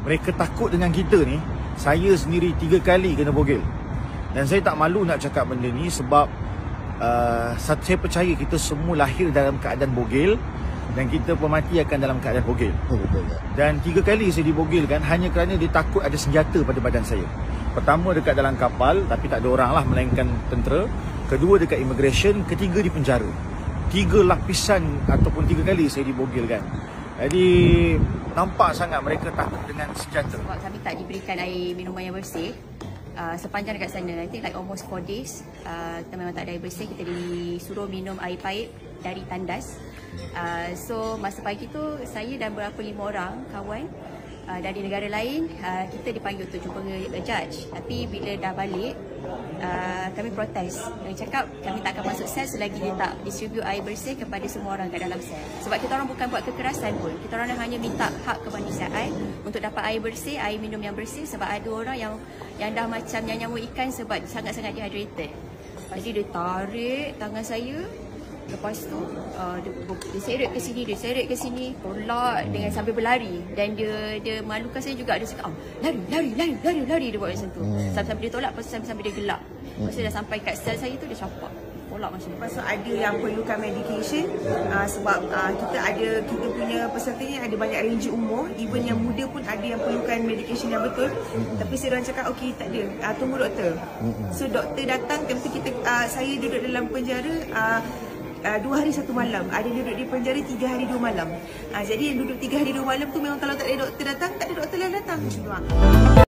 mereka takut dengan kita ni. Saya sendiri 3 kali kena bogel. Dan saya tak malu nak cakap benda ni sebab saya percaya kita semua lahir dalam keadaan bogel dan kita pun mati akan dalam keadaan bogel. Betul. Dan 3 kali saya dibogelkan hanya kerana dia takut ada senjata pada badan saya. Pertama dekat dalam kapal, tapi tak ada orang lah melainkan tentera. Kedua dekat immigration, ketiga di penjara. 3 lapisan ataupun 3 kali saya dibogelkan. Jadi nampak sangat mereka takut dengan senjata. Sebab kami tak diberikan air minuman yang bersih sepanjang dekat sana. I think like almost 4 days kita memang tak ada air bersih. Kita disuruh minum air paip dari tandas. So masa pagi tu saya dan berapa 5 orang kawan dari negara lain, kita dipanggil untuk jumpa judge. Tapi bila dah balik, kami protes. Kami cakap kami tak akan masuk sel selagi dia tak distribute air bersih kepada semua orang kat dalam sel. Sebab kita orang bukan buat kekerasan pun. Kita orang hanya minta hak kemanusiaan untuk dapat air bersih, air minum yang bersih. Sebab ada orang yang dah macam nyamuk ikan sebab sangat-sangat dehydrated. Jadi dia tarik tangan saya. Lepas tu dia seret ke sini, tolak dengan sambil berlari. Dan dia malukan saya juga. Dia cakap, lari, dia buat macam tu. Sambil dia tolak, sambil dia gelak. Lepas tu dah sampai kat sel saya tu, dia capak tolak macam tu. Lepas tu ada yang perlukan medication sebab kita punya peserta ni ada banyak range umur. Even yang muda pun ada yang perlukan medication yang betul. Tapi saya orang cakap okey, tak ada, tunggu doktor. So doktor datang, tentu saya duduk dalam penjara 2 hari 1 malam. Ada duduk di penjara 3 hari 2 malam. Jadi yang duduk 3 hari 2 malam tu memang kalau tak ada doktor datang, tak ada doktor lain datang.